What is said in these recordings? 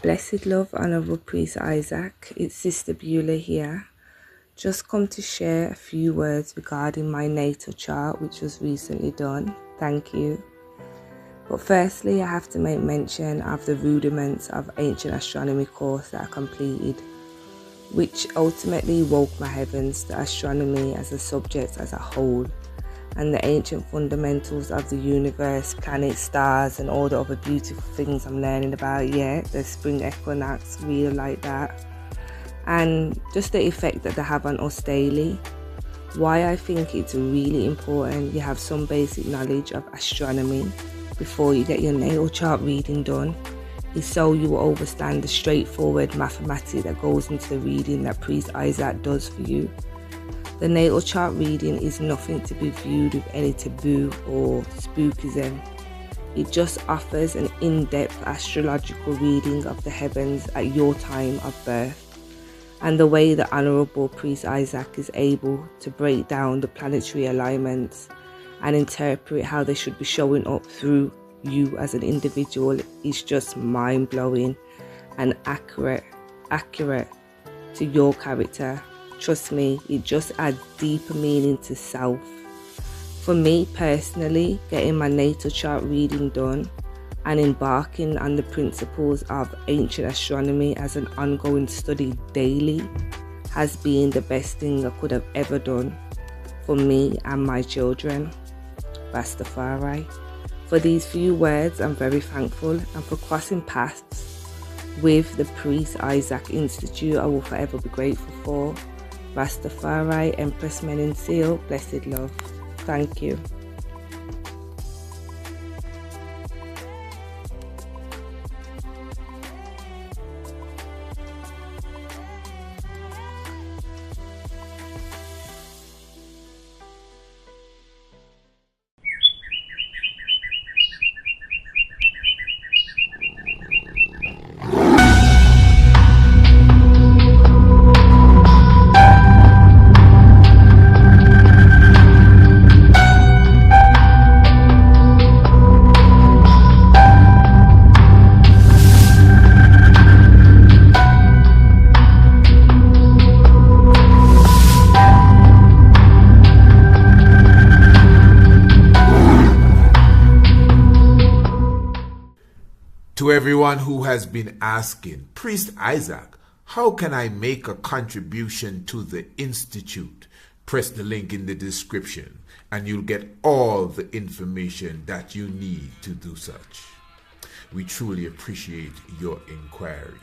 Blessed love, Honourable Priest Isaac, it's Sister Beulah here. Just come to share a few words regarding my natal chart, which was recently done. Thank you. But firstly, I have to make mention of the rudiments of ancient astronomy course that I completed, which ultimately woke my heavens to astronomy as a subject as a whole, and the ancient fundamentals of the universe, planets, stars, and all the other beautiful things I'm learning about. Yeah, the spring equinox, really like that. And just the effect that they have on us daily. Why I think it's really important you have some basic knowledge of astronomy before you get your natal chart reading done is so you will understand the straightforward mathematics that goes into the reading that Priest Isaac does for you. The natal chart reading is nothing to be viewed with any taboo or spookism. It just offers an in-depth astrological reading of the heavens at your time of birth, and the way the Honourable Priest Isaac is able to break down the planetary alignments and interpret how they should be showing up through you as an individual is just mind-blowing and accurate to your character. Trust me, it just adds deeper meaning to self. For me personally, getting my natal chart reading done and embarking on the principles of ancient astronomy as an ongoing study daily has been the best thing I could have ever done for me and my children. Rastafari. For these few words, I'm very thankful, and for crossing paths with the Priest Isaac Institute, I will forever be grateful for. Rastafari, Empress Menensil, blessed love. Thank you. To everyone who has been asking, Priest Isaac, how can I make a contribution to the Institute? Press the link in the description and you'll get all the information that you need to do such. We truly appreciate your inquiry.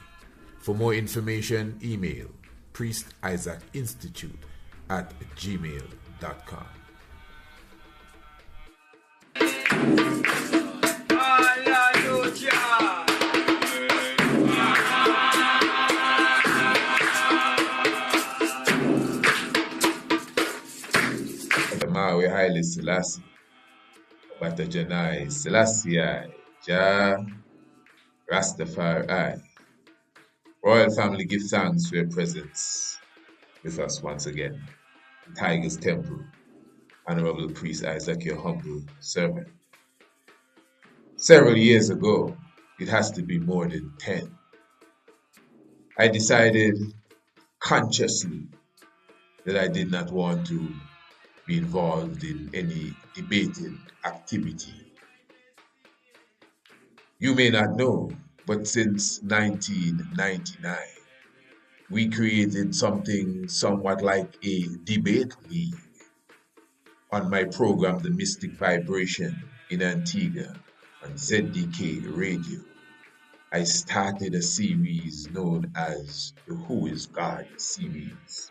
For more information, email priestisaacinstitute@gmail.com. We highly Selassie, Bata Janai, Selassie, Jah, Rastafari. Royal family give thanks for your presence with us once again. Tiger's Temple, Honorable Priest Isaac, your humble servant. Several years ago, it has to be more than 10, I decided consciously that I did not want to be involved in any debating activity. You may not know, but since 1999, we created something somewhat like a debate league on my program, The Mystic Vibration in Antigua on ZDK Radio. I started a series known as the Who is God series.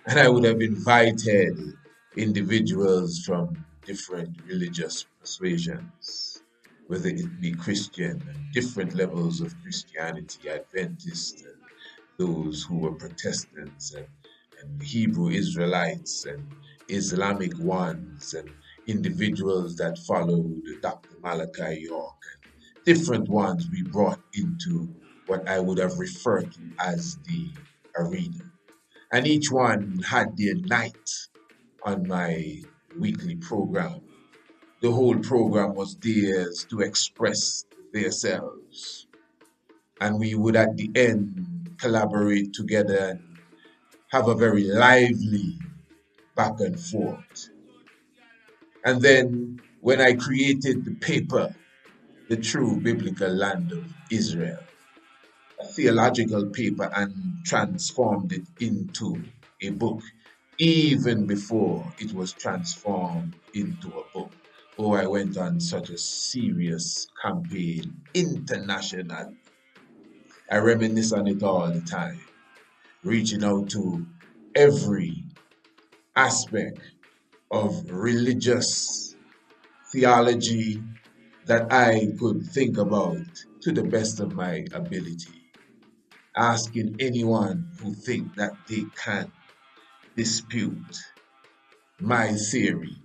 And I would have invited individuals from different religious persuasions, whether it be Christian and different levels of Christianity, Adventist, and those who were Protestants, and Hebrew Israelites, and Islamic ones, and individuals that followed Dr. Malachi York, and different ones we brought into what I would have referred to as the arena. And each one had their night on my weekly program. The whole program was theirs to express themselves. and we would at the end collaborate together and have a very lively back and forth. And then when I created the paper, The True Biblical Land of Israel, a theological paper, and transformed it into a book, even before it was transformed into a book. Oh, I went on such a serious campaign internationally. I reminisce on it all the time, reaching out to every aspect of religious theology that I could think about to the best of my ability, asking anyone who think that they can dispute my theory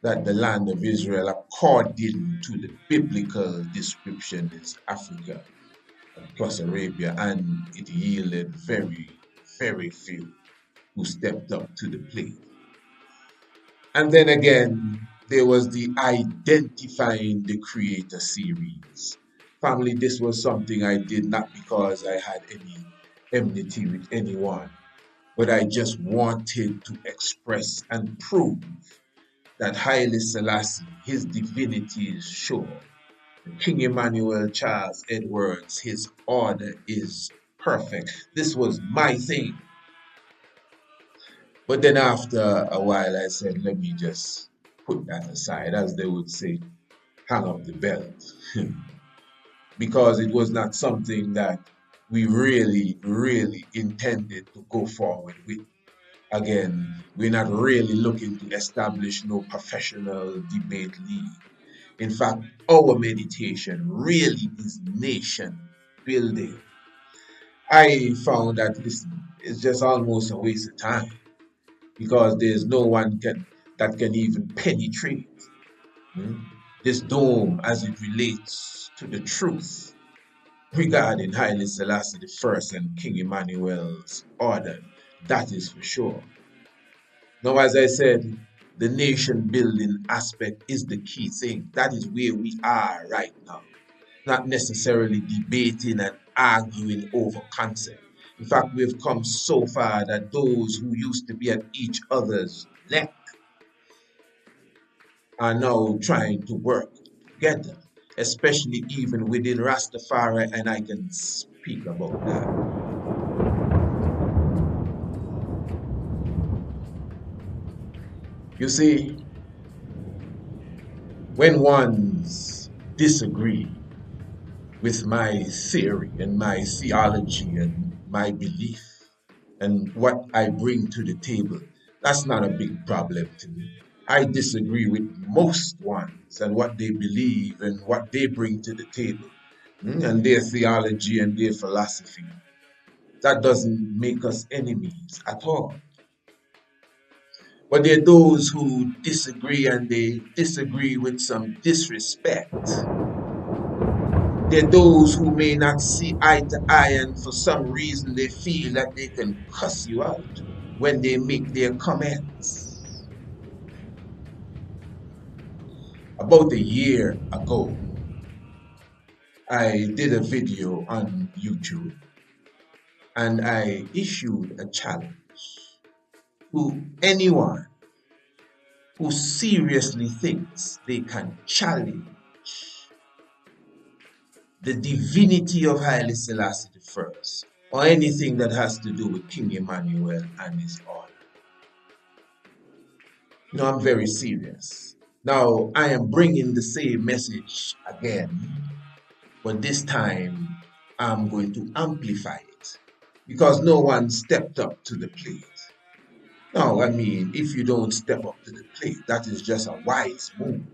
that the land of Israel, according to the biblical description, is Africa plus Arabia, and it yielded very, very few who stepped up to the plate. And then again, there was the Identifying the Creator series. Family, this was something I did not because I had any enmity with anyone, but I just wanted to express and prove that Haile Selassie, his divinity is sure. King Emmanuel Charles Edwards, his order is perfect. This was my thing. But then after a while, I said, let me just put that aside, as they would say, hang up the belt. Because it was not something that we really, really intended to go forward with. Again, we're not really looking to establish no professional debate league. In fact, our meditation really is nation building. I found that it's just almost a waste of time because there's no one that can even penetrate this dome as it relates to the truth regarding Haile Selassie I and King Emmanuel's order. That is for sure. Now, as I said, the nation building aspect is the key thing. That is where we are right now. Not necessarily debating and arguing over concept. In fact, we've come so far that those who used to be at each other's neck are now trying to work together, especially even within Rastafari, and I can speak about that. You see, when ones disagree with my theory and my theology and my belief and what I bring to the table, that's not a big problem to me. I disagree with most ones and what they believe and what they bring to the table, and their theology and their philosophy. That doesn't make us enemies at all. But there are those who disagree, and they disagree with some disrespect. There are those who may not see eye to eye, and for some reason they feel that they can cuss you out when they make their comments. About a year ago, I did a video on YouTube and I issued a challenge to anyone who seriously thinks they can challenge the divinity of Haile Selassie I or anything that has to do with King Emmanuel and his order. No, I'm very serious. Now, I am bringing the same message again, but this time I'm going to amplify it because no one stepped up to the plate. Now, I mean, if you don't step up to the plate, that is just a wise move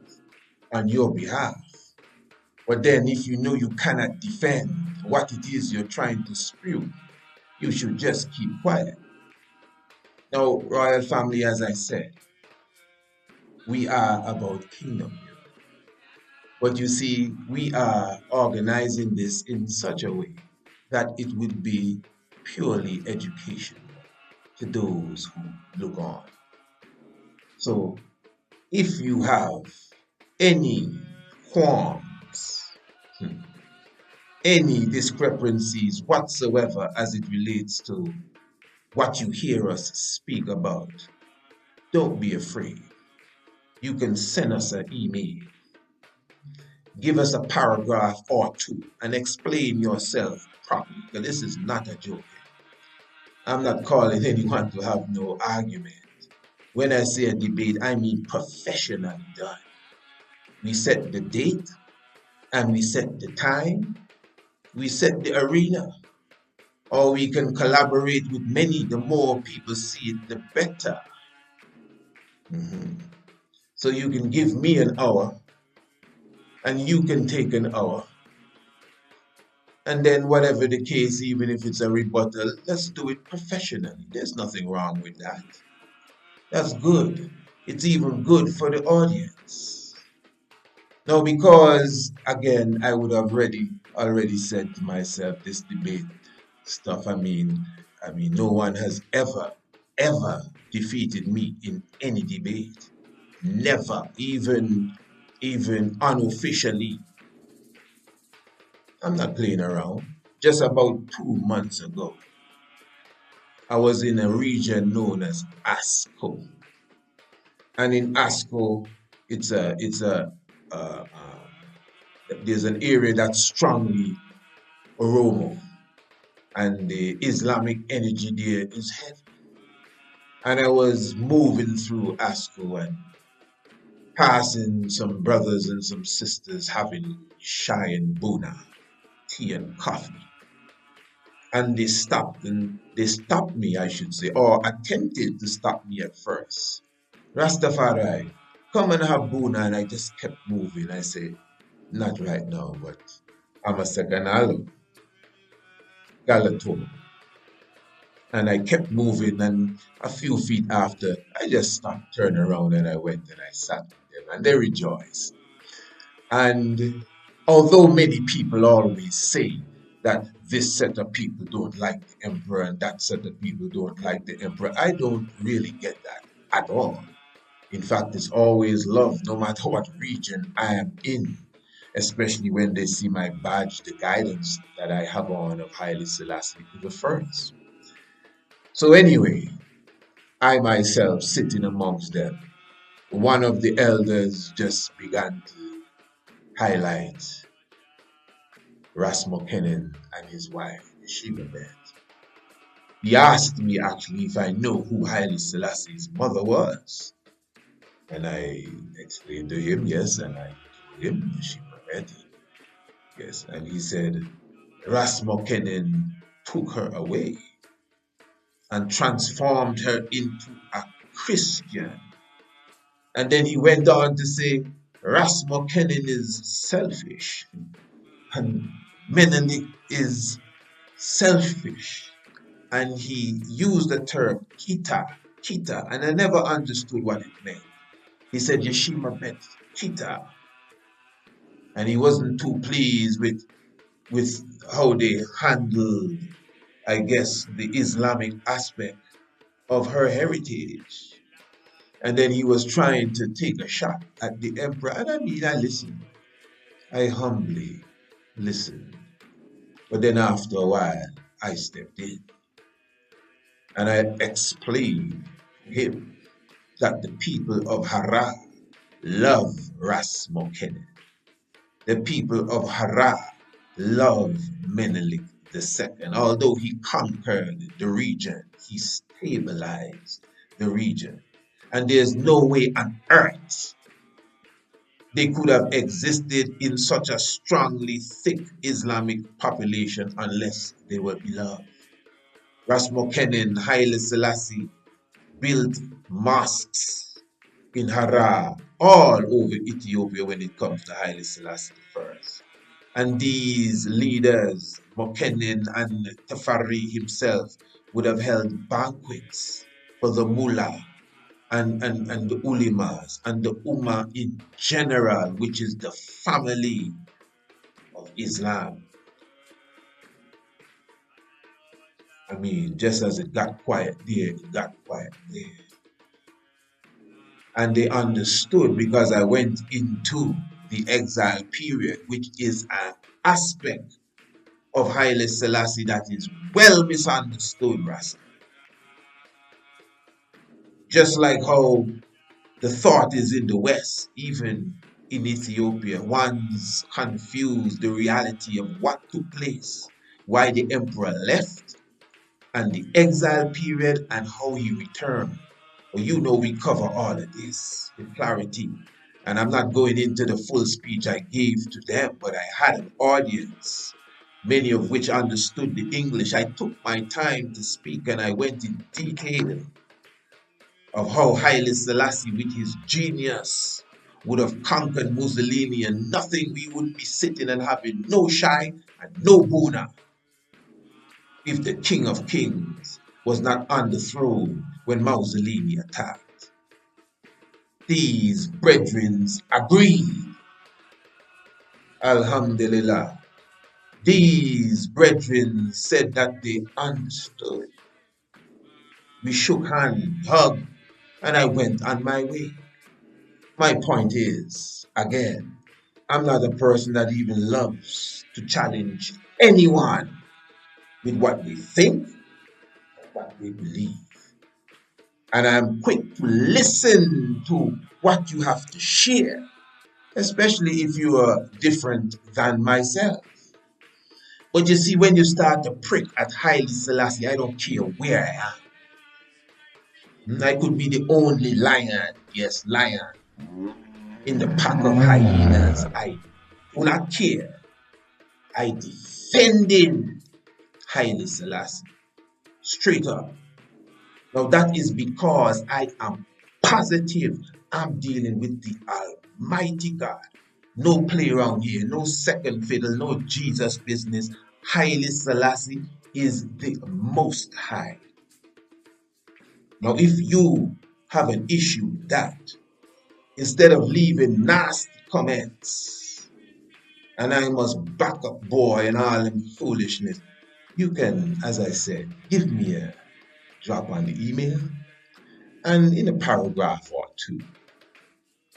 on your behalf. But then, if you know you cannot defend what it is you're trying to spew, you should just keep quiet. Now, royal family, as I said, we are about kingdom building. But you see, we are organizing this in such a way that it would be purely educational to those who look on. So if you have any qualms, any discrepancies whatsoever as it relates to what you hear us speak about, don't be afraid. You can send us an email. Give us a paragraph or two and explain yourself properly. Because this is not a joke. I'm not calling anyone to have no argument. When I say a debate, I mean professionally done. We set the date and we set the time. We set the arena. Or we can collaborate with many. The more people see it, the better. So you can give me an hour and you can take an hour. And then whatever the case, even if it's a rebuttal, let's do it professionally. There's nothing wrong with that. That's good. It's even good for the audience. Now, because again, I would have already said to myself, this debate stuff, I mean, no one has ever defeated me in any debate. Never, even unofficially. I'm not playing around. Just about 2 months ago, I was in a region known as ASCO. And in ASCO, it's a there's an area that's strongly Oromo, and the Islamic energy there is heavy. And I was moving through ASCO and passing some brothers and some sisters having chai and buna, tea and coffee. And they stopped me, I should say, or attempted to stop me at first. Rastafari, come and have buna, and I just kept moving. I said, not right now, but I'm a second Galato. And I kept moving, and a few feet after, I just stopped, turned around, and I went and I sat with them, and they rejoiced. And although many people always say that this set of people don't like the emperor and that set of people don't like the emperor, I don't really get that at all. In fact, it's always love, no matter what region I am in, especially when they see my badge, the guidance that I have on of Haile Selassie the First. So anyway, I myself sitting amongst them, one of the elders just began to highlight Ras Mokenin and his wife, Shimabet. He asked me actually if I know who Haile Selassie's mother was. And I explained to him, yes, and I told him, Shimabet. Yes, and he said, Ras Mokenin took her away and transformed her into a Christian. And then he went on to say, Ras Mokenin is selfish and Menelik is selfish. And he used the term kita, and I never understood what it meant. He said Yeshima bet kita. And he wasn't too pleased with how they handled, I guess, the Islamic aspect of her heritage. And then he was trying to take a shot at the emperor. And I mean, I listened. I humbly listened. But then after a while, I stepped in. And I explained to him that the people of Hara love Ras Mokenin. The people of Hara love Menelik II. Although he conquered the region, he stabilized the region. And there's no way on earth they could have existed in such a strongly thick Islamic population unless they were beloved. Ras Mokenin, Haile Selassie, built mosques in Hara all over Ethiopia when it comes to Haile Selassie I. And these leaders, Mokenin and Tafari himself, would have held banquets for the mullah and the ulemas and the ummah in general, which is the family of Islam. I mean, just as it got quiet there, it got quiet there. And they understood because I went into the exile period, which is an aspect of Haile Selassie that is well misunderstood, Rasta. Just like how the thought is in the West, even in Ethiopia, one's confused the reality of what took place, why the emperor left, and the exile period, and how he returned. Well, you know, we cover all of this with clarity. And I'm not going into the full speech I gave to them, but I had an audience, many of which understood the English. I took my time to speak and I went in detail of how Haile Selassie, with his genius, would have conquered Mussolini, and nothing, we would be sitting and having no Shai and no Buna if the King of Kings was not on the throne when Mussolini attacked. These brethren agreed. Alhamdulillah. These brethren said that they understood. We shook hands, hugged, and I went on my way. My point is, again, I'm not a person that even loves to challenge anyone with what they think or what they believe. And I'm quick to listen to what you have to share, especially if you are different than myself. But you see, when you start to prick at Haile Selassie, I don't care where I am. I could be the only lion, yes, lion, in the pack of hyenas. I do not care. I defended Haile Selassie straight up. Now that is because I am positive I'm dealing with the Almighty God. No play around here, no second fiddle, no Jesus business. Haile Selassie is the Most High. Now if you have an issue with that, instead of leaving nasty comments, and I must back up boy and all them foolishness, you can, as I said, give me a drop on the email, and in a paragraph or two,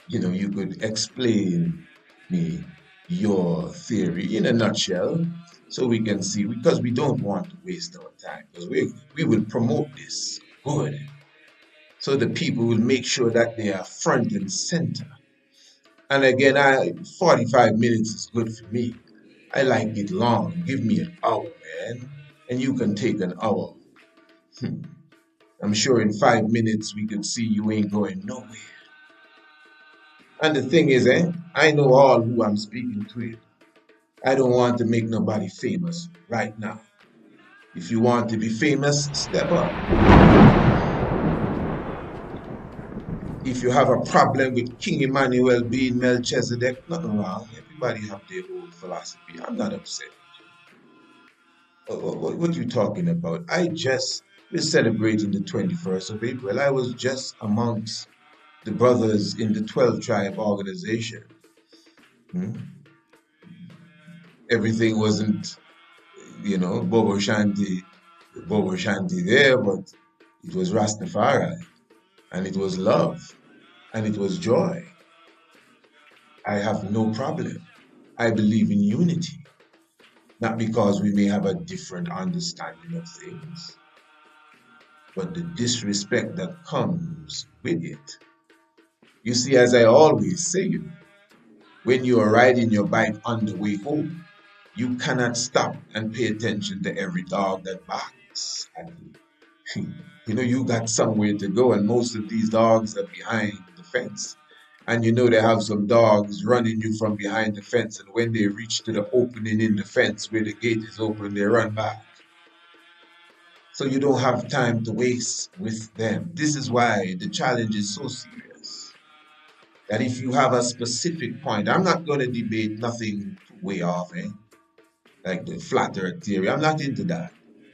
you could explain me your theory in a nutshell so we can see, because we don't want to waste our time, because we will promote this good, so the people will make sure that they are front and center. And again, 45 minutes is good for me. I like it long. Give me an hour, man, and you can take an hour. I'm sure in 5 minutes we could see you ain't going nowhere. And the thing is, I know all who I'm speaking to. I don't want to make nobody famous right now. If you want to be famous, step up. If you have a problem with King Emmanuel being Melchizedek, nothing wrong. Everybody have their own philosophy. I'm not upset with you. What are you talking about? We're celebrating the 21st of April. I was just amongst the brothers in the 12 tribe organization. Everything wasn't, Bobo Shanti there, but it was Rastafari, and it was love, and it was joy. I have no problem. I believe in unity, not because we may have a different understanding of things, but the disrespect that comes with it. You see, as I always say, when you are riding your bike on the way home, you cannot stop and pay attention to every dog that barks at you. You got somewhere to go, and most of these dogs are behind the fence. And they have some dogs running you from behind the fence, and when they reach to the opening in the fence where the gate is open, they run back. So you don't have time to waste with them. This is why the challenge is so serious. That if you have a specific point, I'm not going to debate nothing way off, like the flat earth theory. I'm not into that.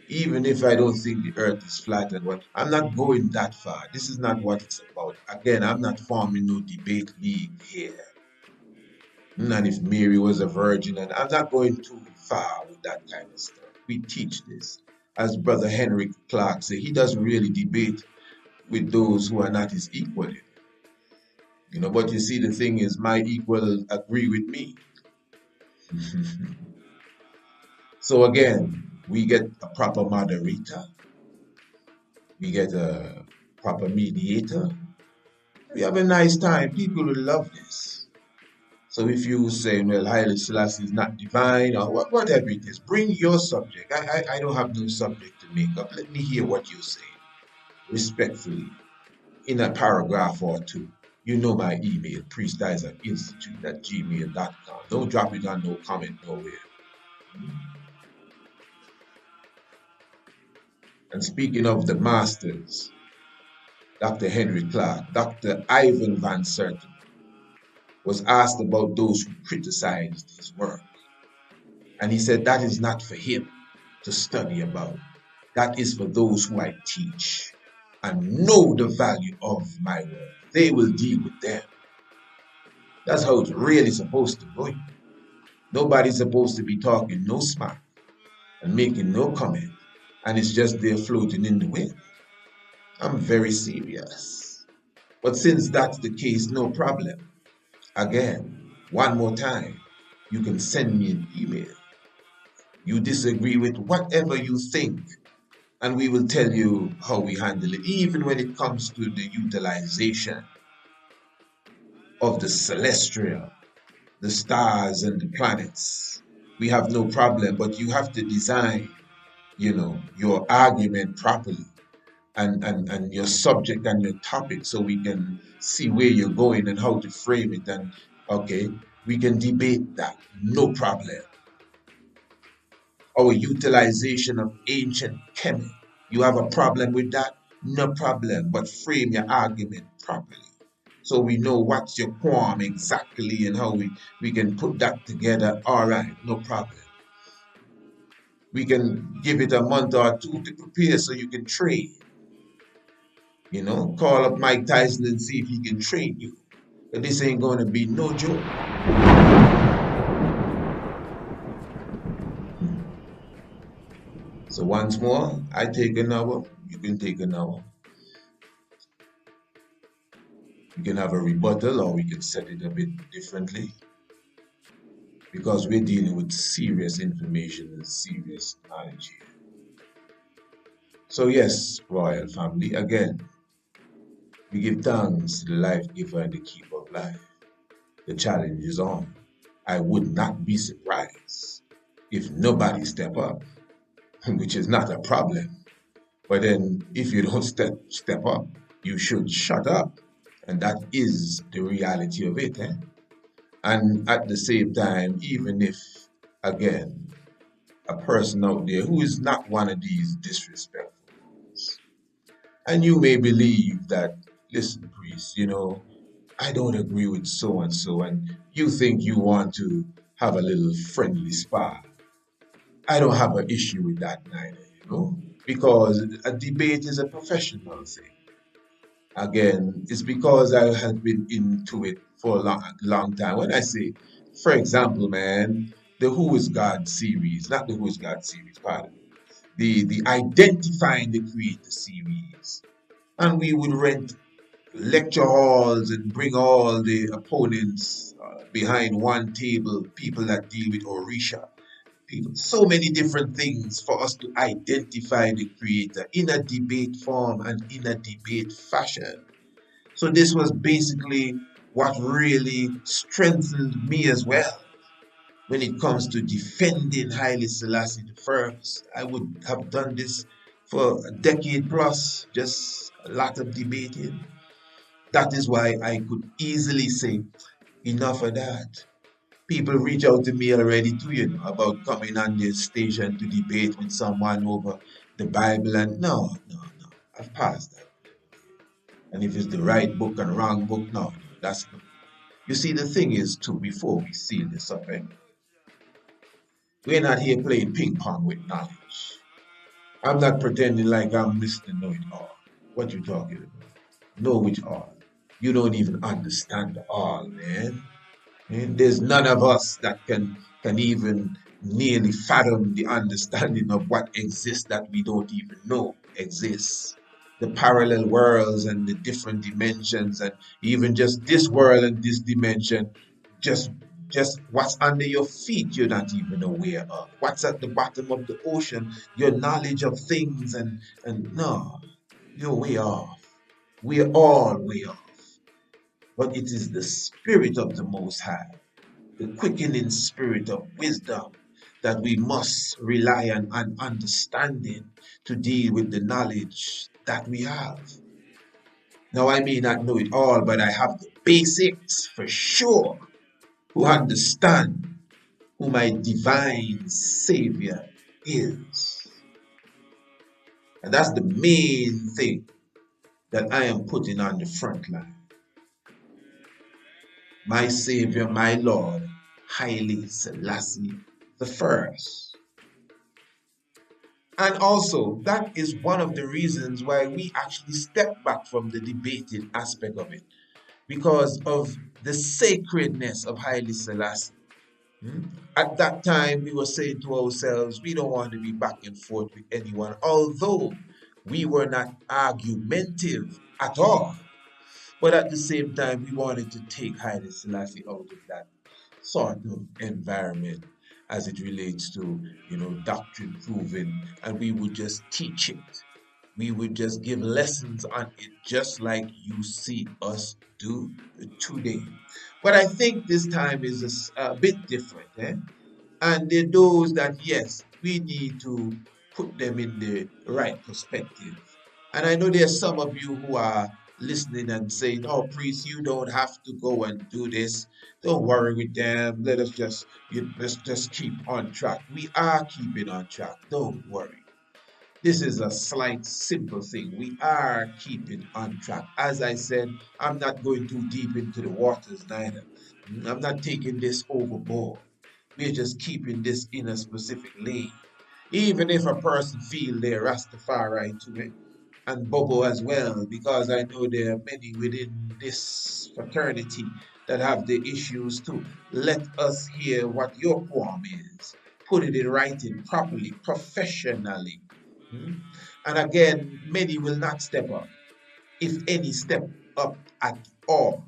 Even if I don't think the earth is flat, I'm not going that far. This is not what it's about. Again, I'm not forming no debate league here. And if Mary was a virgin, and I'm not going too far with that kind of stuff. We teach this. As Brother Henry Clark said, he doesn't really debate with those who are not his equal. But you see, the thing is, my equal agree with me. So again, we get a proper moderator, we get a proper mediator. We have a nice time. People will love this. So if you say, well, Haile Selassie is not divine or whatever it is, bring your subject. I don't have no subject to make up. Let me hear what you're saying, respectfully, in a paragraph or two. You know my email, priestisaacInstitute@gmail.com. Don't drop it on no comment nowhere. And speaking of the masters, Dr. Henry Clark, Dr. Ivan Van Serton was asked about those who criticized his work. And he said that is not for him to study about. That is for those who I teach and know the value of my work. They will deal with them. That's how it's really supposed to go. Nobody's supposed to be talking no smack and making no comment, and it's just there floating in the wind. I'm very serious. But since that's the case, no problem. Again, one more time, you can send me an email. You disagree with whatever you think, and we will tell you how we handle it, even when it comes to the utilization of the celestial, the stars and the planets. We have no problem, but you have to design, your argument properly and your subject and your topic so we can see where you're going and how to frame it. And okay, we can debate that, no problem. Our utilization of ancient chemistry, you have a problem with that? No problem, but frame your argument properly so we know what's your qualm exactly and how we can put that together. All right, no problem. We can give it a month or two to prepare so you can trade. Call up Mike Tyson and see if he can trade you. But this ain't going to be no joke. So once more, I take an hour, you can take an hour. We can have a rebuttal or we can set it a bit differently because we're dealing with serious information and serious knowledge here. So yes, royal family, again, we give thanks to the life giver and the keeper of life. The challenge is on. I would not be surprised if nobody step up, which is not a problem. But then if you don't step up, you should shut up. And that is the reality of it. And at the same time, even if, again, a person out there who is not one of these disrespectful ones, and you may believe that, listen, priest, I don't agree with so and so, and you think you want to have a little friendly spar. I don't have an issue with that neither, because a debate is a professional thing. Again, it's because I have been into it for a long time. When I say, for example, man, the Who is God series, not the Who is God series, pardon me, the Identifying the Creator series, and we would rent lecture halls and bring all the opponents behind one table, people that deal with Orisha, people, so many different things for us to identify the Creator in a debate form and in a debate fashion. So this was basically what really strengthened me as well when it comes to defending Haile Selassie I. I would have done this for a decade plus, just a lot of debating. That is why I could easily say, enough of that. People reach out to me already too, about coming on this station to debate with someone over the Bible, and no, I've passed that. And if it's the right book and wrong book, no, that's not. You see, the thing is too, before we seal this up, we're not here playing ping pong with knowledge. I'm not pretending like I'm Mr. Know-it-all. What you talking about? Know-it-all. You don't even understand the all, man. And there's none of us that can even nearly fathom the understanding of what exists that we don't even know exists. The parallel worlds and the different dimensions, and even just this world and this dimension, just Just what's under your feet, you're not even aware of. What's at the bottom of the ocean, your knowledge of things, and no, you're way off. We're all way off. But it is the spirit of the Most High, the quickening spirit of wisdom, that we must rely on and understanding to deal with the knowledge that we have. Now, I may not know it all, but I have the basics for sure, who understand who my divine Savior is. And that's the main thing that I am putting on the front line. My Savior, my Lord, Haile Selassie the First. And also, that is one of the reasons why we actually step back from the debated aspect of it, because of the sacredness of Haile Selassie. At that time, we were saying to ourselves, we don't want to be back and forth with anyone, although we were not argumentative at all. But at the same time, we wanted to take Haile Selassie out of that sort of environment as it relates to, doctrine proving, and we would just teach it. We would just give lessons on it, just like you see us do today. But I think this time is a bit different. And there are those that, yes, we need to put them in the right perspective. And I know there's some of you who are listening and saying, oh, priest, you don't have to go and do this. Don't worry with them. Let's just keep on track. We are keeping on track. Don't worry. This is a slight, simple thing. We are keeping on track. As I said, I'm not going too deep into the waters neither. I'm not taking this overboard. We're just keeping this in a specific lane. Even if a person feel they're Rastafari to it, and Bobo as well, because I know there are many within this fraternity that have the issues too. Let us hear what your poem is. Put it in writing properly, professionally. And again, many will not step up, if any step up at all.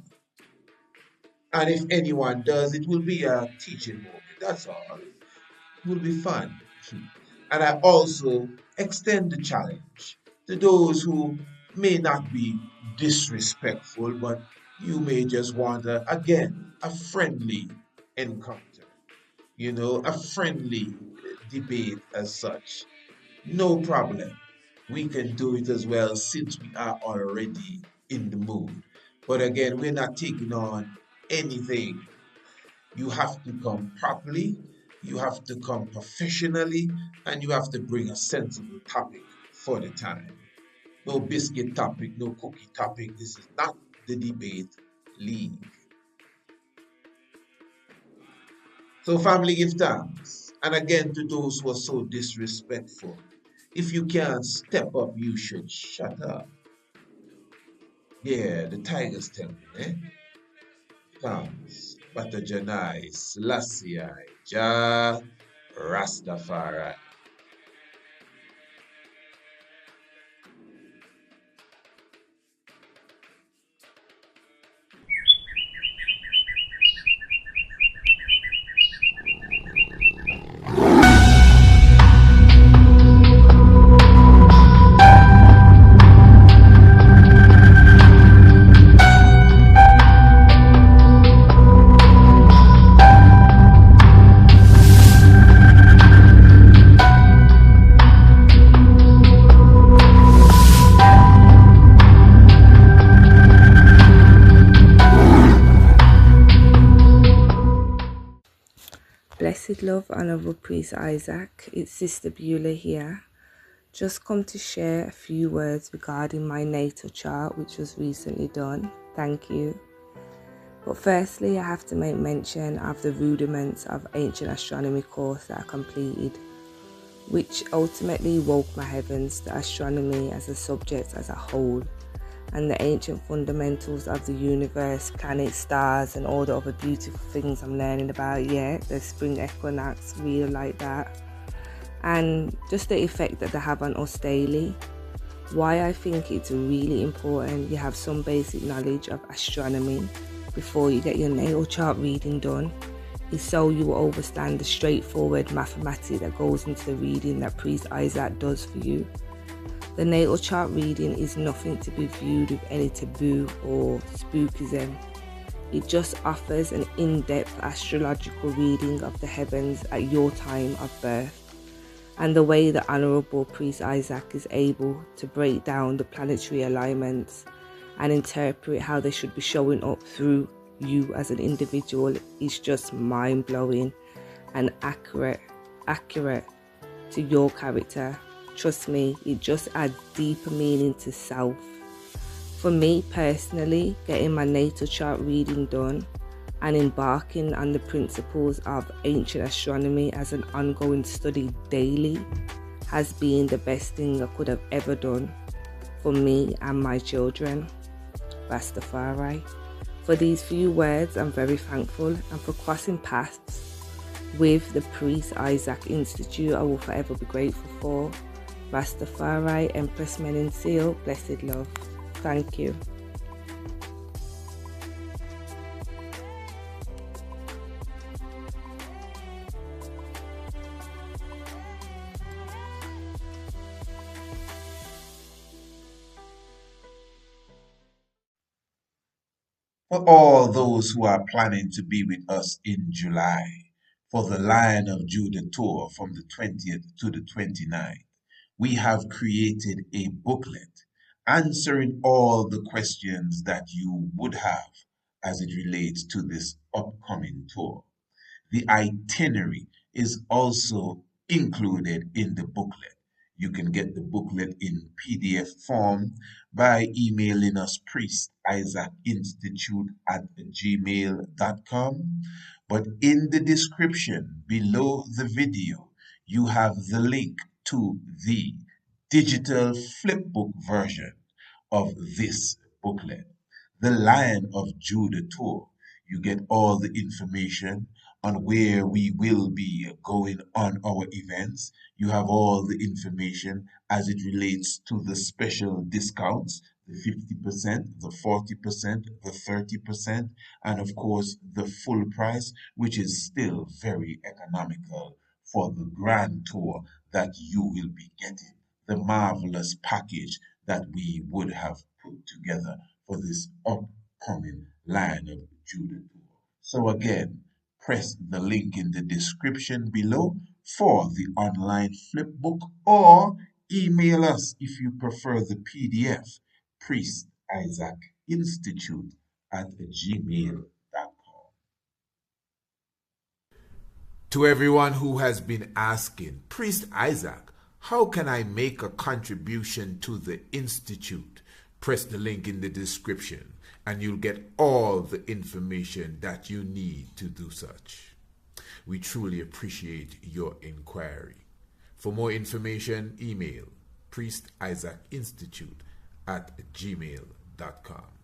And if anyone does, it will be a teaching moment. That's all. It will be fun. And I also extend the challenge to those who may not be disrespectful, but you may just want a friendly encounter, a friendly debate as such. No problem. We can do it as well since we are already in the mood. But again, we're not taking on anything. You have to come properly, you have to come professionally, and you have to bring a sensible topic for the time. No biscuit topic, no cookie topic. This is not the debate league. So family, give thanks. And again, to those who are so disrespectful, if you can't step up, you should shut up. Yeah, the Tigers tell me, Thanks. Bata Janai, Selassie, Jah Rastafari. Blessed love, Honourable Priest Isaac. It's Sister Beulah here. Just come to share a few words regarding my natal chart, which was recently done. Thank you. But firstly, I have to make mention of the rudiments of ancient astronomy course that I completed, which ultimately woke my heavens to astronomy as a subject as a whole, and the ancient fundamentals of the universe, planets, stars, and all the other beautiful things I'm learning about. Yeah, the spring equinox, real like that. And just the effect that they have on us daily. Why I think it's really important you have some basic knowledge of astronomy before you get your natal chart reading done. is so you will understand the straightforward mathematics that goes into the reading that Priest Isaac does for you. The natal chart reading is nothing to be viewed with any taboo or spookism. It just offers an in-depth astrological reading of the heavens at your time of birth, and the way the Honourable Priest Isaac is able to break down the planetary alignments and interpret how they should be showing up through you as an individual is just mind-blowing and accurate to your character. Trust me, it just adds deeper meaning to self. For me personally, getting my natal chart reading done and embarking on the principles of ancient astronomy as an ongoing study daily has been the best thing I could have ever done for me and my children. Rastafari. For these few words, I'm very thankful, and for crossing paths with the Priest Isaac Institute, I will forever be grateful for. Rastafari, Empress Menin Seal, blessed love. Thank you. For all those who are planning to be with us in July for the Lion of Judah tour from the 20th to the 29th, we have created a booklet answering all the questions that you would have as it relates to this upcoming tour. The itinerary is also included in the booklet. You can get the booklet in PDF form by emailing us priestisaacinstitute@gmail.com. But in the description below the video, you have the link to the digital flipbook version of this booklet, The Lion of Judah Tour. You get all the information on where we will be going on our events. You have all the information as it relates to the special discounts, the 50%, the 40%, the 30%, and of course the full price, which is still very economical for the grand tour that you will be getting, the marvelous package that we would have put together for this upcoming Lion of Judah tour. So again, press the link in the description below for the online flipbook, or email us if you prefer the PDF, priestisaacinstitute@gmail.com. To everyone who has been asking, Priest Isaac, how can I make a contribution to the Institute? Press the link in the description and you'll get all the information that you need to do such. We truly appreciate your inquiry. For more information, email priestisaacinstitute@gmail.com.